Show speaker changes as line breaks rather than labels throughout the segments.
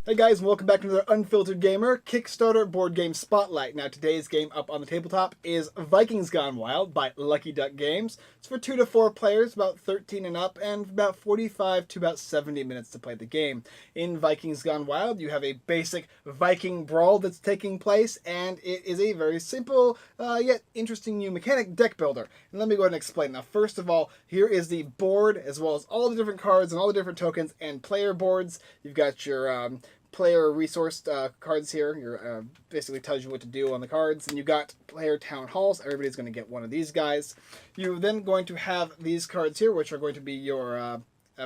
Hey guys, and welcome back to another Unfiltered Gamer Kickstarter board game spotlight. Now today's game up on the tabletop is Vikings Gone Wild by Lucky Duck Games. It's for 2 to 4 players, about 13 and up, and about 45 to about 70 minutes to play the game. In Vikings Gone Wild, you have a basic Viking brawl that's taking place, and it is a very simple yet interesting new mechanic, deck builder. And let me go ahead and explain. Now first of all, here is the board, as well as all the different cards and all the different tokens and player boards. You've got your player resource cards here. Your basically tells you what to do on the cards, and you got player town halls. Everybody's going to get one of these guys. You're then going to have these cards here, which are going to be your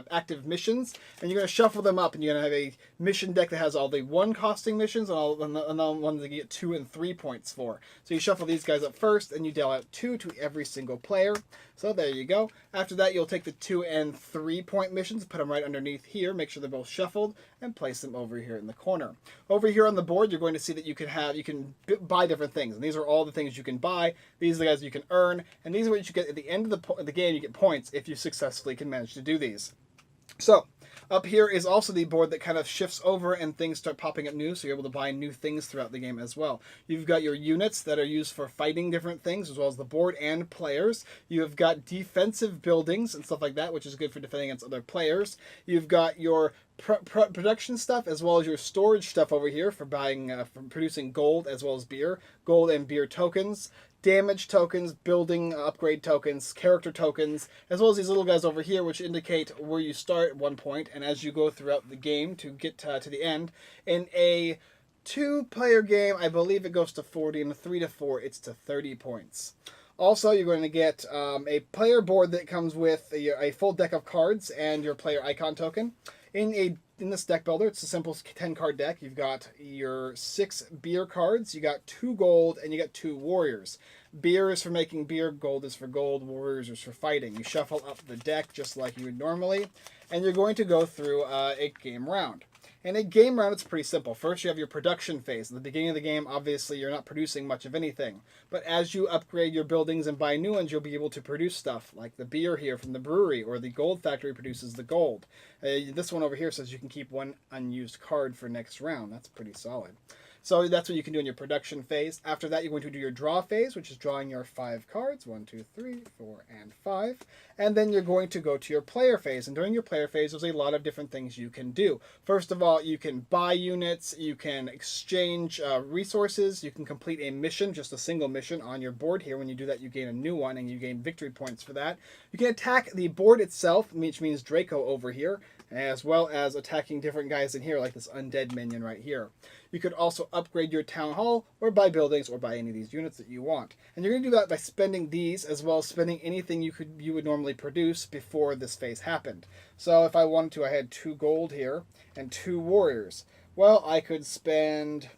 active missions, and you're going to shuffle them up, and you're going to have a mission deck that has all the 1 costing missions and all the ones that you get 2 and 3 points for. So you shuffle these guys up first, and you deal out 2 to every single player. So there you go. After that, you'll take the 2 and 3 point missions, put them right underneath here, make sure they're both shuffled, and place them over here in the corner. Over here on the board, you're going to see that you can buy different things, and these are all the things you can buy. These are the guys you can earn, and these are what you get at the end of the game. You get points if you successfully can manage to do these. So, up here is also the board that kind of shifts over and things start popping up new, so you're able to buy new things throughout the game as well. You've got your units that are used for fighting different things, as well as the board and players. You have got defensive buildings and stuff like that, which is good for defending against other players. You've got your production stuff, as well as your storage stuff over here for buying, for producing gold as well as beer. Gold and beer tokens. Damage tokens, building upgrade tokens, character tokens, as well as these little guys over here, which indicate where you start at one point, and as you go throughout the game to get to the end. In a 2-player game, I believe it goes to 40, and a 3 to 4, it's to 30 points. Also, you're going to get a player board that comes with a full deck of cards and your player icon token. In this deck builder, it's a simple 10-card deck. You've got your 6 beer cards, you got 2 gold, and you got 2 warriors. Beer is for making beer, gold is for gold, warriors is for fighting. You shuffle up the deck just like you would normally, and you're going to go through a game round. In a game round, it's pretty simple. First, you have your production phase. At the beginning of the game, obviously, you're not producing much of anything. But as you upgrade your buildings and buy new ones, you'll be able to produce stuff, like the beer here from the brewery, or the gold factory produces the gold. This one over here says you can keep 1 unused card for next round. That's pretty solid. So that's what you can do in your production phase. After that, you're going to do your draw phase, which is drawing your 5 cards. 1, 2, 3, 4, and 5. And then you're going to go to your player phase. And during your player phase, there's a lot of different things you can do. First of all, you can buy units. You can exchange resources. You can complete a mission, just a single mission on your board here. When you do that, you gain a new one, and you gain victory points for that. You can attack the board itself, which means Draco over here, as well as attacking different guys in here, like this undead minion right here. You could also upgrade your town hall, or buy buildings, or buy any of these units that you want. And you're going to do that by spending these, as well as spending anything you would normally produce before this phase happened. So if I wanted to, I had 2 gold here, and 2 warriors. Well, I could spend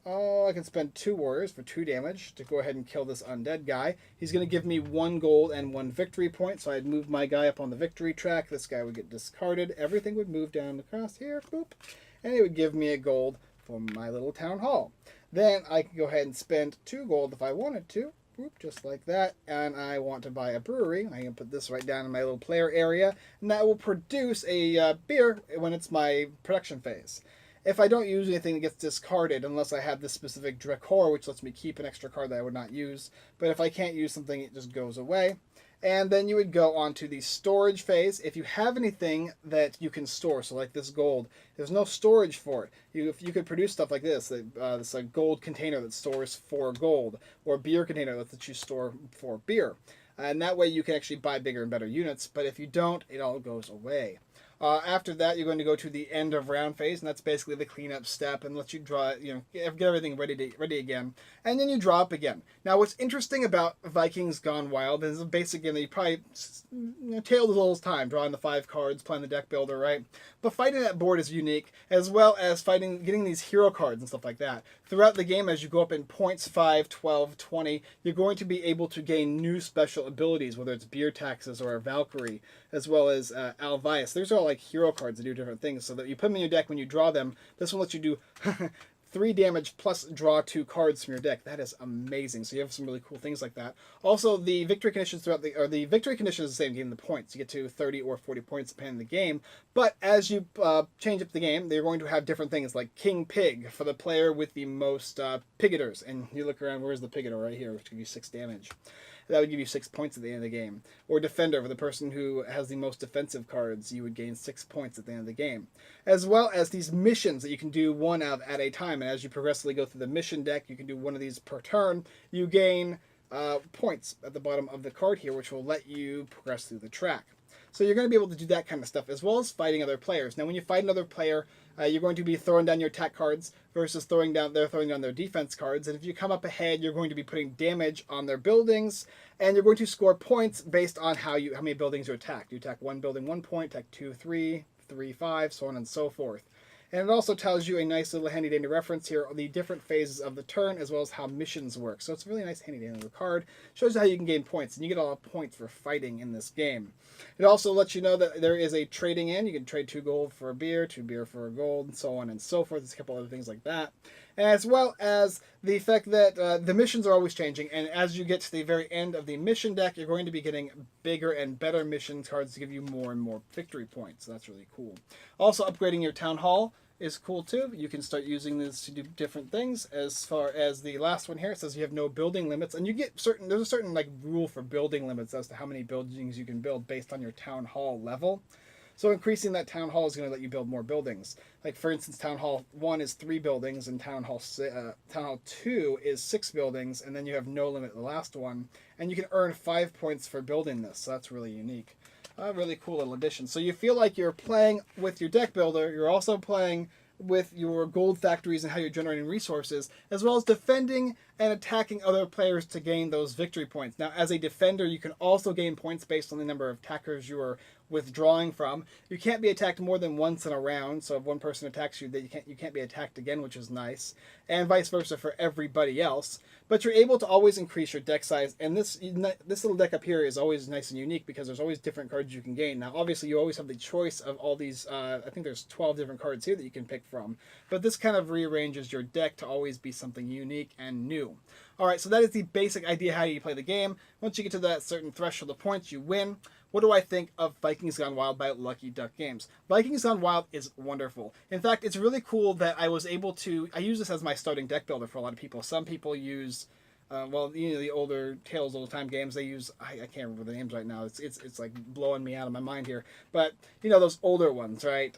2 warriors for 2 damage to go ahead and kill this undead guy. He's going to give me 1 gold and 1 victory point, so I'd move my guy up on the victory track. This guy would get discarded. Everything would move down across here, boop, and it would give me a gold for my little town hall. Then I can go ahead and spend 2 gold if I wanted to, boop, just like that, and I want to buy a brewery. I can put this right down in my little player area, and that will produce a beer when it's my production phase. If I don't use anything, it gets discarded unless I have this specific Drakor, which lets me keep an extra card that I would not use. But if I can't use something, it just goes away. And then you would go on to the storage phase. If you have anything that you can store, so like this gold, there's no storage for it. If you could produce stuff like this, this gold container that stores 4 gold, or a beer container that you store for beer. And that way you can actually buy bigger and better units, but if you don't, it all goes away. After that, you're going to go to the end of round phase, and that's basically the cleanup step, and let you draw, get everything ready again, and then you draw up again. Now, what's interesting about Vikings Gone Wild is a basic game that you probably tailed a little time, drawing the 5 cards, playing the deck builder, right? But fighting that board is unique, as well as getting these hero cards and stuff like that. Throughout the game, as you go up in points 5, 12, 20, you're going to be able to gain new special abilities, whether it's beer taxes or a Valkyrie, as well as Alvias. These are all like hero cards that do different things, so that you put them in your deck when you draw them. This one lets you do 3 damage plus draw 2 cards from your deck. That is amazing. So you have some really cool things like that. Also, the victory conditions the victory condition is the same game, the points. You get to 30 or 40 points depending on the game. But as you change up the game, they're going to have different things like King Pig for the player with the most Pigators. And you look around, where's the Pigator? Right here, which gives you 6 damage. That would give you 6 points at the end of the game. Or Defender, for the person who has the most defensive cards, you would gain 6 points at the end of the game. As well as these missions that you can do one of at a time. And as you progressively go through the mission deck, you can do one of these per turn. You gain points at the bottom of the card here, which will let you progress through the track. So you're going to be able to do that kind of stuff, as well as fighting other players. Now, when you fight another player, you're going to be throwing down your attack cards versus throwing down their defense cards. And if you come up ahead, you're going to be putting damage on their buildings, and you're going to score points based on how many buildings you attack. You attack one building 1 point, attack 2, 3, 3, 5, so on and so forth. And it also tells you a nice little handy dandy reference here on the different phases of the turn, as well as how missions work. So it's a really nice handy dandy little card. Shows you how you can gain points, and you get a lot of points for fighting in this game. It also lets you know that there is a trading in. You can trade 2 gold for a beer, 2 beer for a gold, and so on and so forth. There's a couple other things like that. As well as the fact that the missions are always changing, and as you get to the very end of the mission deck, you're going to be getting bigger and better mission cards to give you more and more victory points. So that's really cool. Also, upgrading your town hall is cool too. You can start using this to do different things. As far as the last one here, it says you have no building limits, and you get there's a certain like rule for building limits as to how many buildings you can build based on your town hall level. So increasing that town hall is going to let you build more buildings. Like for instance, town hall 1 is 3 buildings, and town hall 2 is 6 buildings, and then you have no limit at the last one, and you can earn 5 points for building this. So that's really unique. A really cool little addition. So you feel like you're playing with your deck builder. You're also playing with your gold factories and how you're generating resources, as well as defending and attacking other players to gain those victory points. Now, as a defender, you can also gain points based on the number of attackers you are withdrawing from. You can't be attacked more than once in a round, so if one person attacks you, you can't be attacked again, which is nice, and vice versa for everybody else. But you're able to always increase your deck size, and this little deck up here is always nice and unique because there's always different cards you can gain. Now, obviously, you always have the choice of all these, I think there's 12 different cards here that you can pick from, but this kind of rearranges your deck to always be something unique and new. Alright, so that is the basic idea how you play the game. Once you get to that certain threshold of points, you win. What do I think of Vikings Gone Wild by Lucky Duck Games? Vikings Gone Wild is wonderful. In fact, it's really cool that I was able to... I use this as my starting deck builder for a lot of people. Some people use... the older Tales Old Time games, they use... I can't remember the names right now. It's like blowing me out of my mind here. But, those older ones, right?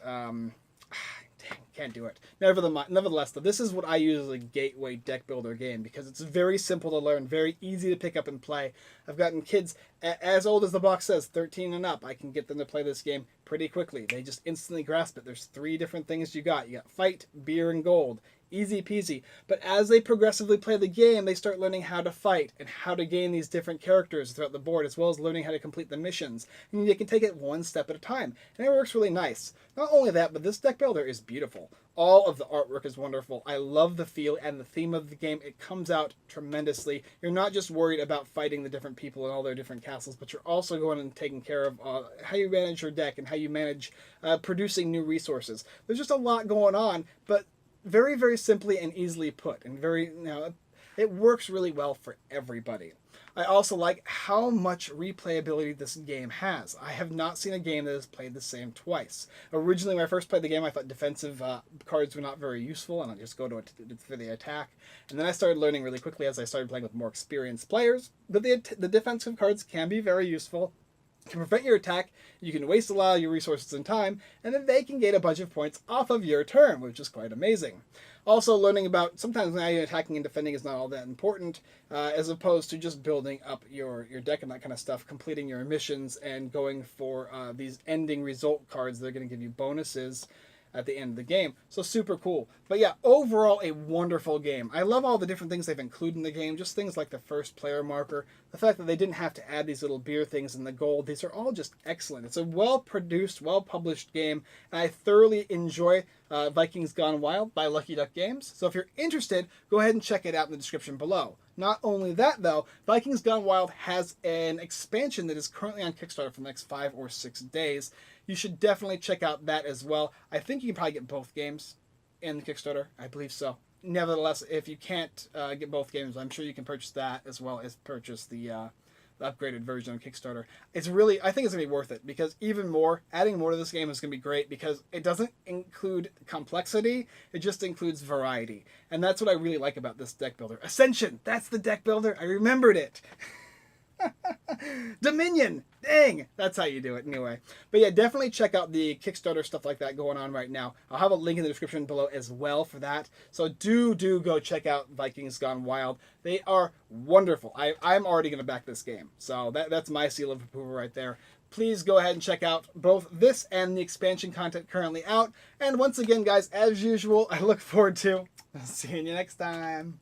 Can't do it. Nevertheless, though, this is what I use as a gateway deck builder game because it's very simple to learn, very easy to pick up and play. I've gotten kids as old as the box says, 13 and up. I can get them to play this game pretty quickly. They just instantly grasp it. There's 3 different things you got. You got fight, beer, and gold. Easy peasy. But as they progressively play the game, they start learning how to fight and how to gain these different characters throughout the board, as well as learning how to complete the missions. And they can take it one step at a time. And it works really nice. Not only that, but this deck builder is beautiful. All of the artwork is wonderful. I love the feel and the theme of the game. It comes out tremendously. You're not just worried about fighting the different people and all their different castles, but you're also going and taking care of how you manage your deck and how you manage producing new resources. There's just a lot going on, but very, very simply and easily put, and it works really well for everybody. I also like how much replayability this game has. I have not seen a game that has played the same twice. Originally, when I first played the game, I thought defensive cards were not very useful, and I'd just go to it for the attack. And then I started learning really quickly as I started playing with more experienced players that the defensive cards can be very useful. To prevent your attack, you can waste a lot of your resources and time, and then they can gain a bunch of points off of your turn, which is quite amazing. Also learning about sometimes now attacking and defending is not all that important, as opposed to just building up your deck and that kind of stuff, completing your missions and going for these ending result cards that are going to give you bonuses at the end of the game. So super cool. But yeah, overall a wonderful game. I love all the different things they've included in the game, just things like the first player marker, the fact that they didn't have to add these little beer things in the gold. These are all just excellent. It's a well-produced, well-published game, and I thoroughly enjoy Vikings Gone Wild by Lucky Duck Games. So if you're interested, go ahead and check it out in the description below. Not only that, though, Vikings Gone Wild has an expansion that is currently on Kickstarter for the next 5 or 6 days. You should definitely check out that as well. I think you can probably get both games in the Kickstarter. I believe so. nevertheless, if you can't get both games, I'm sure you can purchase that as well as purchase the upgraded version on Kickstarter. It's really, I think it's going to be worth it, because adding more to this game is going to be great, because it doesn't include complexity, it just includes variety. And that's what I really like about this deck builder. Ascension, that's the deck builder. I remembered it. Dominion, dang, that's how you do it anyway. But yeah, definitely check out the Kickstarter stuff like that going on right now. I'll have a link in the description below as well for that. So do go check out Vikings Gone Wild. They are wonderful. I'm already going to back this game. So that's my seal of approval right there. Please go ahead and check out both this and the expansion content currently out. And once again, guys, as usual, I look forward to seeing you next time.